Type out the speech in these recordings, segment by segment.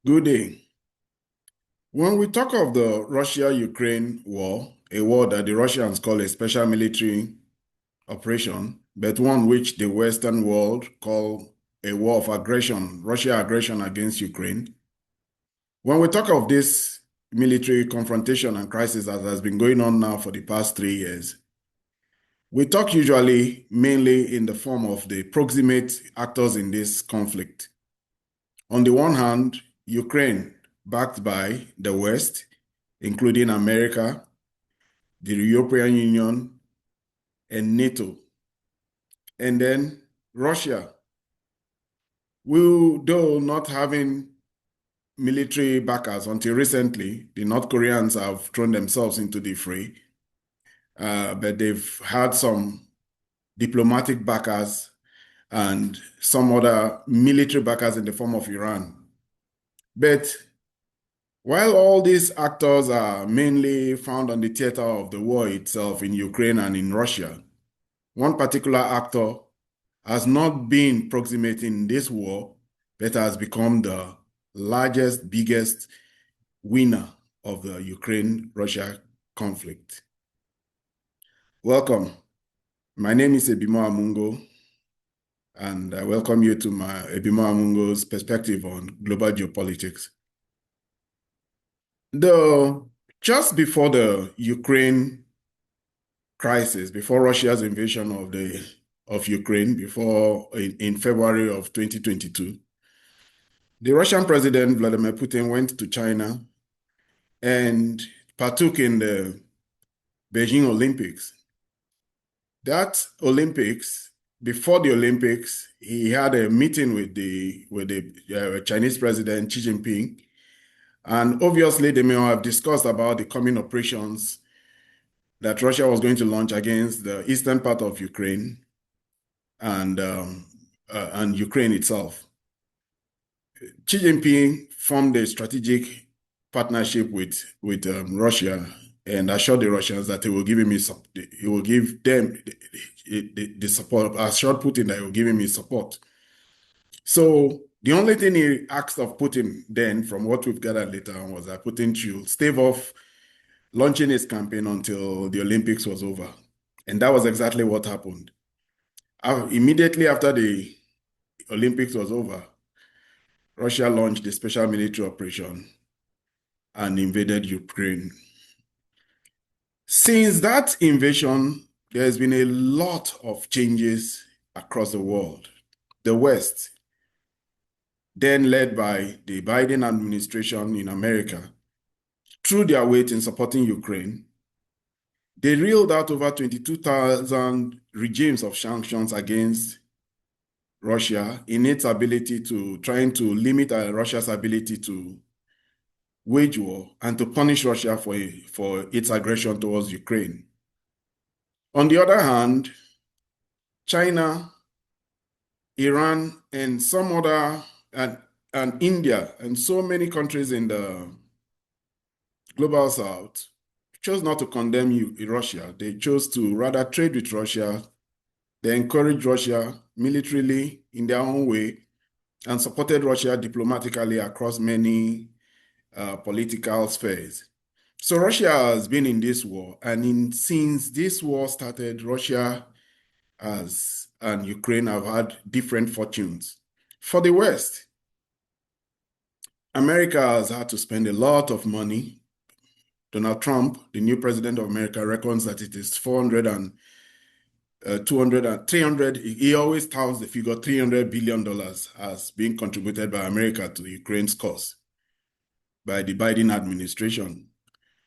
Good day. When we talk of the Russia-Ukraine war, a war that the Russians call a special military operation, but one which the Western world call a war of aggression, Russia aggression against Ukraine. When we talk of this military confrontation and crisis that has been going on now for the past 3 years, we talk usually mainly in the form of the proximate actors in this conflict. On the one hand, Ukraine, backed by the West, including America, the European Union, and NATO. And then Russia, who, though not having military backers until recently, the North Koreans have thrown themselves into the fray, but they've had some diplomatic backers and some other military backers in the form of Iran. But while all these actors are mainly found on the theater of the war itself in Ukraine and in Russia, one particular actor has not been proximate in this war, but has become the largest, biggest winner of the Ukraine-Russia conflict. Welcome. My name is Ebimo Amungo, and I welcome you to my Ebimo Amungo's perspective on global geopolitics. Just before the Ukraine crisis, before Russia's invasion of Ukraine, before in February of 2022, the Russian president Vladimir Putin went to China and partook in the Beijing Olympics. That Olympics, before the Olympics, he had a meeting with the Chinese president Xi Jinping, and obviously they may have discussed about the coming operations that Russia was going to launch against the eastern part of Ukraine and Ukraine itself. Xi Jinping formed a strategic partnership with Russia and assured the Russians that he will give them the support, assured Putin that he will give him his support. So the only thing he asked of Putin then, from what we've gathered later on, was that Putin should stave off launching his campaign until the Olympics was over. And that was exactly what happened. Immediately after the Olympics was over, Russia launched a special military operation and invaded Ukraine. Since that invasion, there has been a lot of changes across the world. The West, then led by the Biden administration in America, threw their weight in supporting Ukraine. They reeled out over 22,000 regimes of sanctions against Russia in its ability to trying to limit Russia's ability to wage war and to punish Russia for its aggression towards Ukraine. On the other hand, China, Iran, and some other, and India, and so many countries in the global south chose not to condemn Russia. They chose to rather trade with Russia. They encouraged Russia militarily in their own way and supported Russia diplomatically across many political spheres. So Russia has been in this war, and since this war started, Russia and Ukraine have had different fortunes. For the West, America has had to spend a lot of money. Donald Trump, the new president of America, reckons that it is 400 and 200 and 300. He always touts the figure $300 billion as being contributed by America to Ukraine's cause by the Biden administration.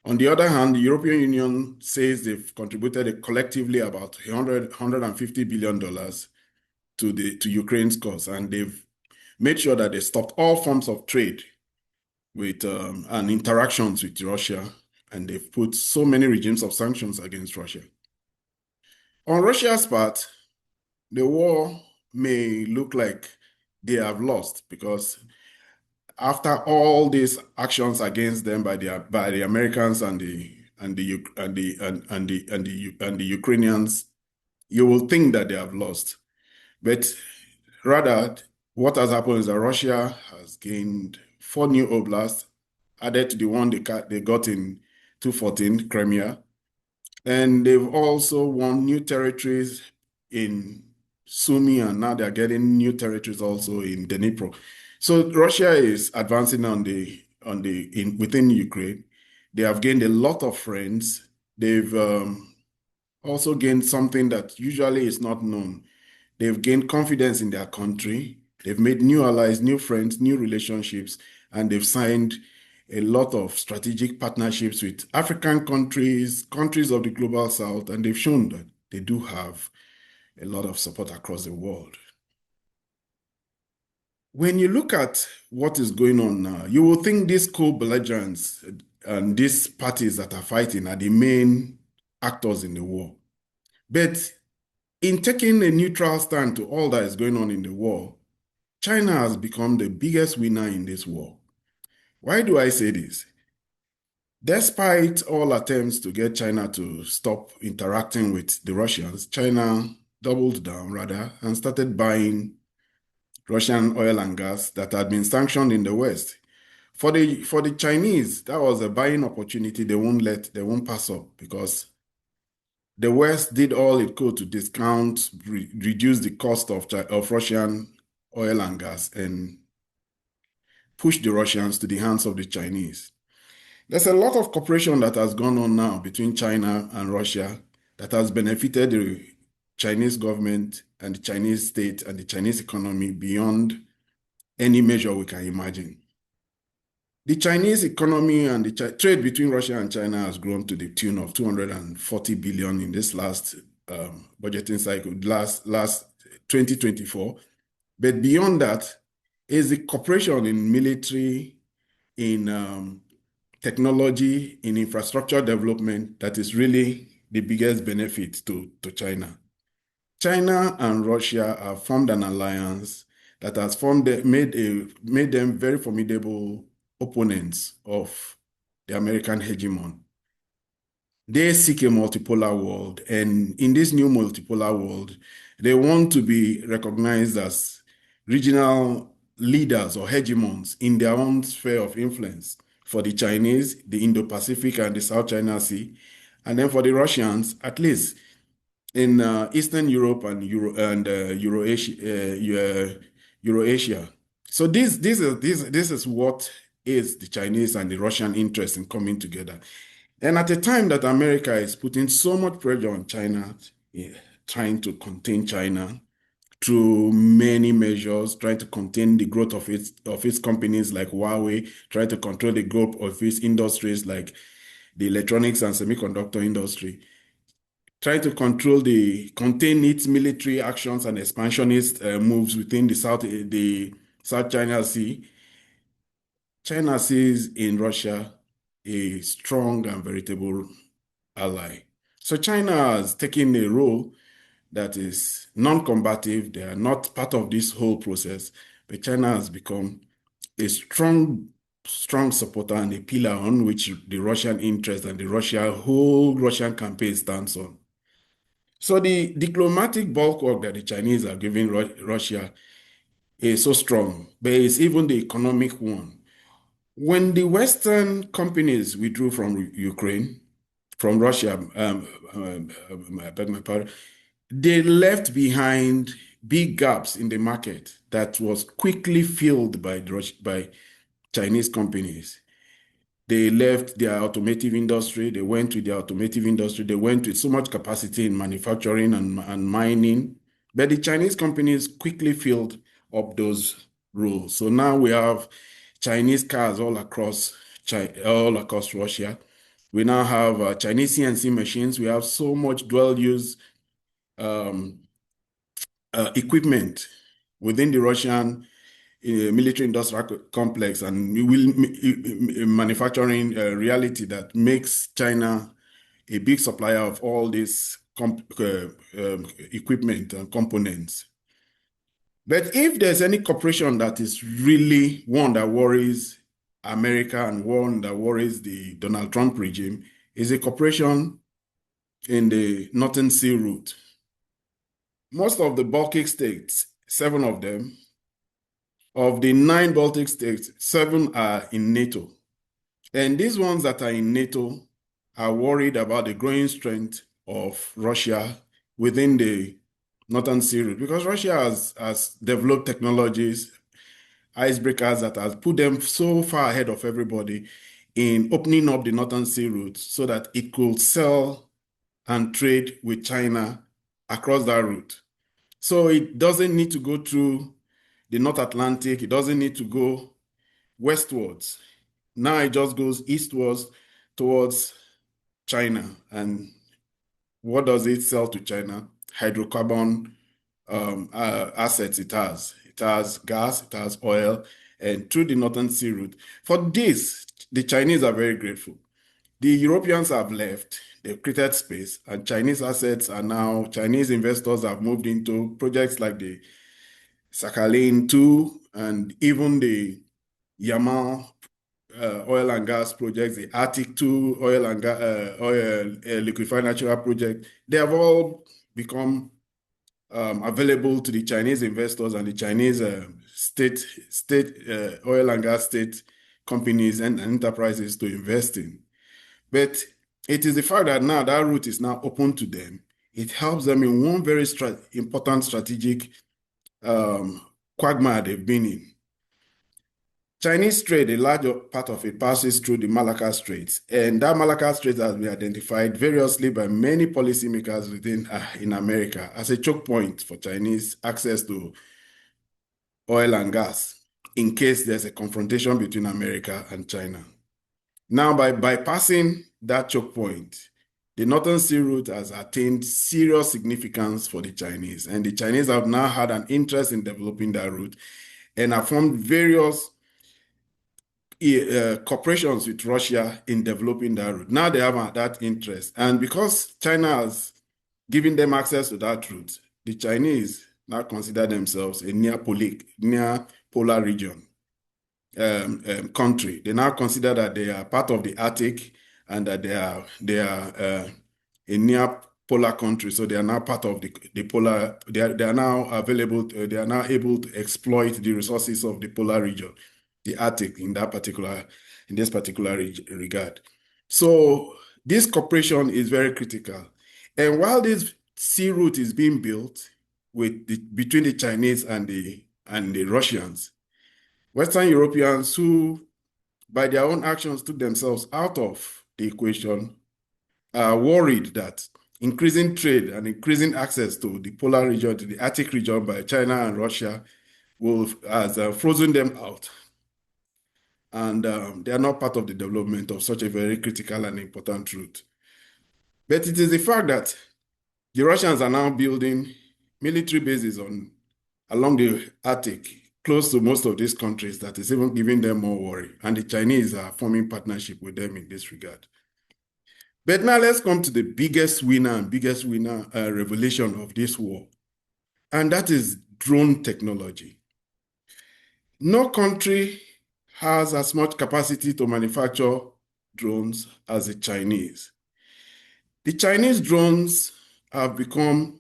On the other hand, the European Union says they've contributed collectively about $150 billion to Ukraine's cause, and they've made sure that they stopped all forms of trade with and interactions with Russia, and they've put so many regimes of sanctions against Russia. On Russia's part, the war may look like they have lost because after all these actions against them by the Americans and the Ukrainians, you will think that they have lost. But rather, what has happened is that Russia has gained four new oblasts added to the one they got in 2014, Crimea. And they've also won new territories in Sumy, and now they're getting new territories also in Dnipro. So Russia is advancing within Ukraine. They have gained a lot of friends. They've also gained something that usually is not known. They've gained confidence in their country. They've made new allies, new friends, new relationships, and they've signed a lot of strategic partnerships with African countries, countries of the global south, and they've shown that they do have a lot of support across the world. When you look at what is going on now, you will think these co-belligerents and these parties that are fighting are the main actors in the war. But in taking a neutral stand to all that is going on in the war, China has become the biggest winner in this war. Why do I say this? Despite all attempts to get China to stop interacting with the Russians, China doubled down rather and started buying Russian oil and gas that had been sanctioned in the West. For the Chinese, that was a buying opportunity they won't pass up, because the West did all it could to discount, reduce the cost of Russian oil and gas and push the Russians to the hands of the Chinese. There's a lot of cooperation that has gone on now between China and Russia that has benefited the Chinese government and the Chinese state and the Chinese economy beyond any measure we can imagine. The Chinese economy and the trade between Russia and China has grown to the tune of 240 billion in this last budgeting cycle, last 2024. But beyond that is the cooperation in military, in technology, in infrastructure development that is really the biggest benefit to China. China and Russia have formed an alliance that has made them very formidable opponents of the American hegemon. They seek a multipolar world, and in this new multipolar world, they want to be recognized as regional leaders or hegemons in their own sphere of influence. For the Chinese, the Indo-Pacific and the South China Sea, and then for the Russians, at least in Eastern Europe and Eurasia. So this is what is the Chinese and the Russian interest in coming together. And at a time that America is putting so much pressure on China, trying to contain China through many measures, trying to contain the growth of its companies like Huawei, trying to control the growth of its industries like the electronics and semiconductor industry, trying to contain its military actions and expansionist moves within the South China Sea. China sees in Russia a strong and veritable ally. So China has taken a role that is non-combative. They are not part of this whole process, but China has become a strong supporter and a pillar on which the Russian interest and the whole Russian campaign stands on. So the diplomatic bulwark that the Chinese are giving Russia is so strong, but it's even the economic one. When the Western companies withdrew from Ukraine, from Russia, I beg my pardon, they left behind big gaps in the market that was quickly filled by Chinese companies. They left their automotive industry. They went to the automotive industry. They went with so much capacity in manufacturing and mining. But the Chinese companies quickly filled up those roles. So now we have Chinese cars all across Russia. We now have Chinese CNC machines. We have so much dual-use equipment within the Russian military industrial complex and manufacturing reality that makes China a big supplier of all these equipment and components. But if there's any cooperation that is really one that worries America and one that worries the Donald Trump regime, is a cooperation in the Northern Sea route. Most of the Baltic states, 7 of them, Of the 9 Baltic states, 7 are in NATO. And these ones that are in NATO are worried about the growing strength of Russia within the Northern Sea route because Russia has developed technologies, icebreakers that has put them so far ahead of everybody in opening up the Northern Sea route so that it could sell and trade with China across that route. So it doesn't need to go through the North Atlantic. It doesn't need to go westwards. Now it just goes eastwards towards China. And what does it sell to China? Hydrocarbon assets it has. It has gas, it has oil, and through the Northern Sea route. For this, the Chinese are very grateful. The Europeans have left, they've created space, and Chinese assets are now, Chinese investors have moved into projects like the Sakhalin 2 and even the Yamal oil and gas projects, the Arctic 2 oil and oil liquefied natural project. They have all become available to the Chinese investors and the Chinese state oil and gas state companies and enterprises to invest in. But it is the fact that now that route is now open to them. It helps them in one very important strategic quagmire they've been in. Chinese trade, a large part of it passes through the Malacca Straits, and that Malacca Strait has been identified variously by many policymakers within in America as a choke point for Chinese access to oil and gas in case there's a confrontation between America and China. Now, by bypassing that choke point, the Northern Sea route has attained serious significance for the Chinese, and the Chinese have now had an interest in developing that route and have formed various cooperations with Russia in developing that route. Now they have that interest. And because China has given them access to that route, the Chinese now consider themselves a near polar region country. They now consider that they are part of the Arctic and that they are a near polar country. So they are now part of the polar, they are now available, they are now able to exploit the resources of the polar region, the Arctic in this particular regard. So this cooperation is very critical. And while this sea route is being built between the Chinese and the Russians, Western Europeans who, by their own actions, took themselves out of the equation are worried that increasing trade and increasing access to the polar region, to the Arctic region by China and Russia has frozen them out. And they are not part of the development of such a very critical and important route. But it is the fact that the Russians are now building military bases along the Arctic, close to most of these countries, that is even giving them more worry. And the Chinese are forming partnership with them in this regard. But now let's come to the biggest winner revelation of this war. And that is drone technology. No country has as much capacity to manufacture drones as the Chinese. The Chinese drones have become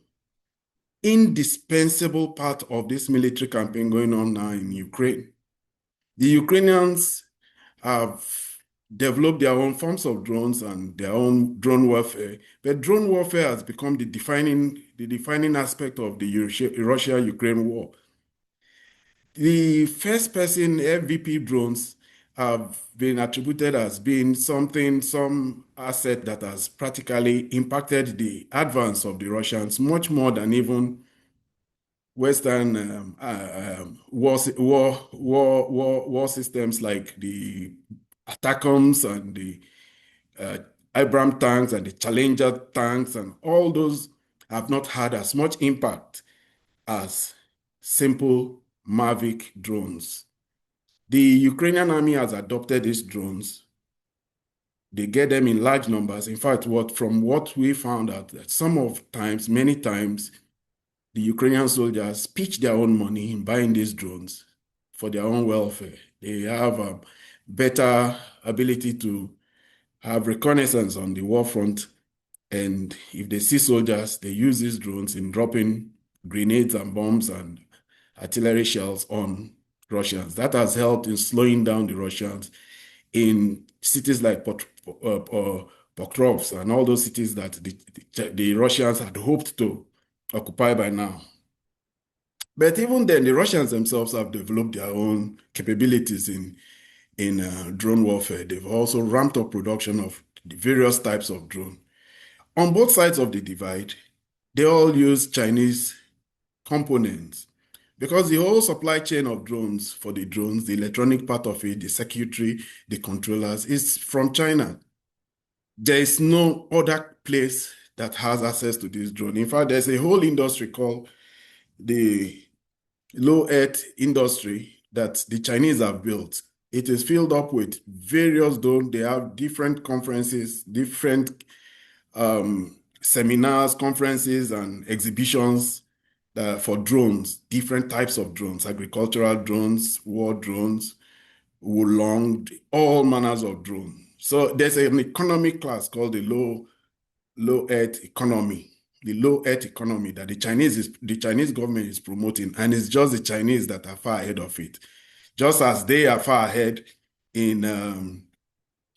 indispensable part of this military campaign going on now in Ukraine. The Ukrainians have developed their own forms of drones and their own drone warfare, but drone warfare has become the defining aspect of the Russia-Ukraine war. The first-person FVP drones have been attributed as being some asset that has practically impacted the advance of the Russians much more than even Western war systems like the ATACMS and the Abrams tanks and the Challenger tanks, and all those have not had as much impact as simple Mavic drones. The Ukrainian army has adopted these drones. They get them in large numbers. In fact, from what we found out, that many times, the Ukrainian soldiers pitch their own money in buying these drones for their own welfare. They have a better ability to have reconnaissance on the war front. And if they see soldiers, they use these drones in dropping grenades and bombs and artillery shells on Russians. That has helped in slowing down the Russians in cities like Pokrovsk and all those cities that the Russians had hoped to occupy by now. But even then, the Russians themselves have developed their own capabilities in drone warfare. They've also ramped up production of the various types of drone. On both sides of the divide, they all use Chinese components because the whole supply chain of drones for the drones, the electronic part of it, the circuitry, the controllers, is from China. There is no other place that has access to this drone. In fact, there's a whole industry called the low Earth industry that the Chinese have built. It is filled up with various drones. They have different conferences, different seminars, conferences, and exhibitions for drones, different types of drones, agricultural drones, war drones, Wulong, all manners of drones. So there's an economic class called the low Earth economy, the low Earth economy that the Chinese government is promoting, and it's just the Chinese that are far ahead of it. Just as they are far ahead in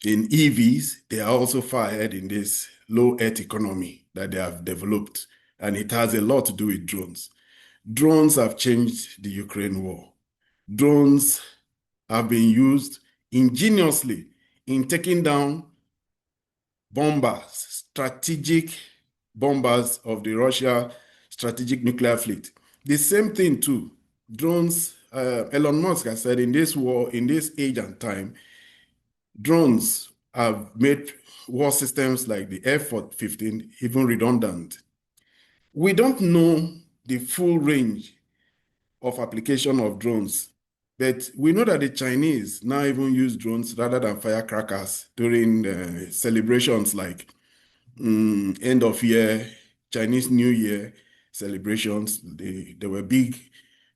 EVs, they are also far ahead in this low Earth economy that they have developed, and it has a lot to do with drones. Drones have changed the Ukraine war. Drones have been used ingeniously in taking down bombers, strategic bombers of the Russia strategic nuclear fleet. The same thing too. Drones, Elon Musk has said in this war, in this age and time, drones have made war systems like the F-15 even redundant. We don't know the full range of application of drones, but we know that the Chinese now even use drones rather than firecrackers during celebrations like end of year, Chinese New Year celebrations. There were big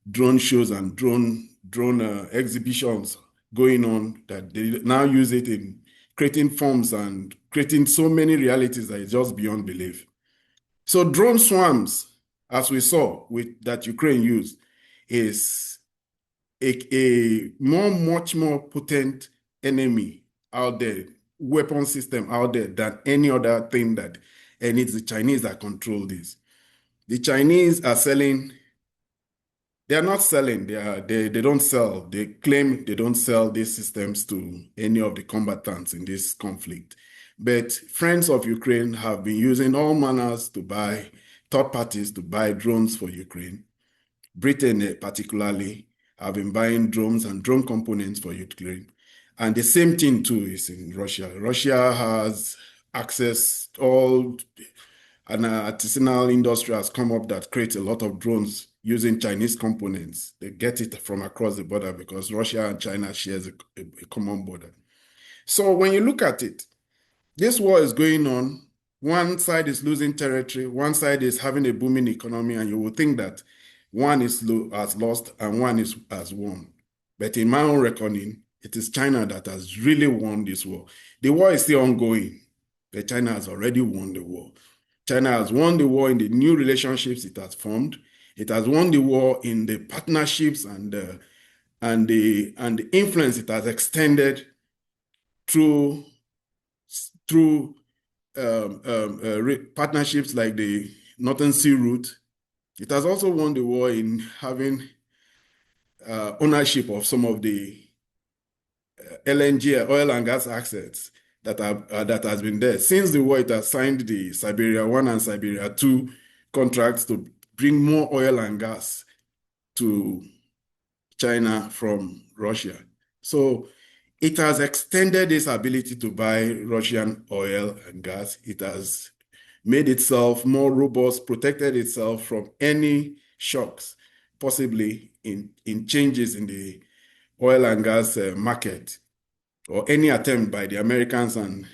drone shows and drone exhibitions going on that they now use it in creating forms and creating so many realities that it's just beyond belief. So drone swarms, as we saw with that Ukraine used, is a much more potent enemy out there, weapon system out there than any other thing that, and it's the Chinese that control this. The Chinese are selling. They are not selling. They don't sell. They claim they don't sell these systems to any of the combatants in this conflict. But friends of Ukraine have been using all manners to buy third parties to buy drones for Ukraine. Britain particularly have been buying drones and drone components for Ukraine. And the same thing too is in Russia. Russia has access, all an artisanal industry has come up that creates a lot of drones using Chinese components. They get it from across the border because Russia and China shares a common border. So when you look at it, this war is going on. One side is losing territory, one side is having a booming economy, and you will think that one has lost and one has won. But in my own reckoning, it is China that has really won this war. The war is still ongoing, but China has already won the war. China has won the war in the new relationships it has formed. It has won the war in the partnerships and the influence it has extended through partnerships like the Northern Sea Route. It has also won the war in having ownership of some of the LNG, oil and gas assets that has been there. Since the war, it has signed the Siberia 1 and Siberia 2 contracts to bring more oil and gas to China from Russia. So it has extended its ability to buy Russian oil and gas. It has made itself more robust, protected itself from any shocks, possibly in changes in the oil and gas market, or any attempt by the Americans and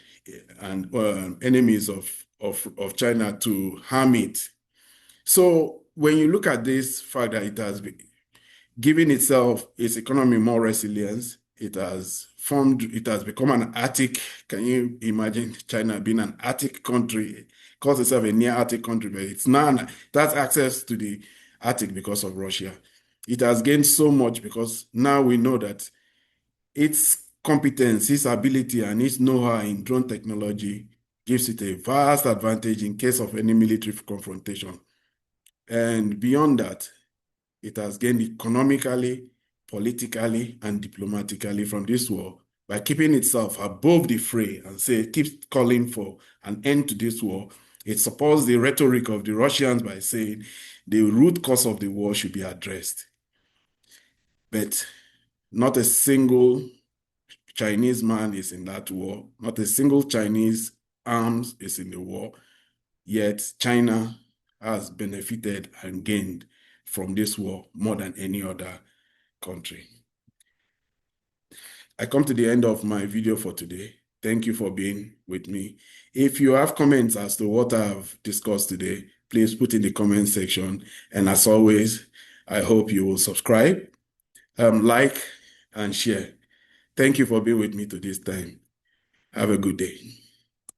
enemies of China to harm it. So when you look at this fact that it has given itself, its economy, more resilience, it has become an Arctic. Can you imagine China being an Arctic country? It calls itself a near Arctic country, but it's not. That's access to the Arctic because of Russia. It has gained so much because now we know that its competence, its ability, and its know-how in drone technology gives it a vast advantage in case of any military confrontation. And beyond that, it has gained economically, politically, and diplomatically from this war by keeping itself above the fray and keeps calling for an end to this war. It supports the rhetoric of the Russians by saying the root cause of the war should be addressed. But not a single Chinese man is in that war. Not a single Chinese arms is in the war. Yet China has benefited and gained from this war more than any other country. I come to the end of my video for today. Thank you for being with me. If you have comments as to what I've discussed today, please put in the comment section. And as always, I hope you will subscribe, like, and share. Thank you for being with me to this time. Have a good day.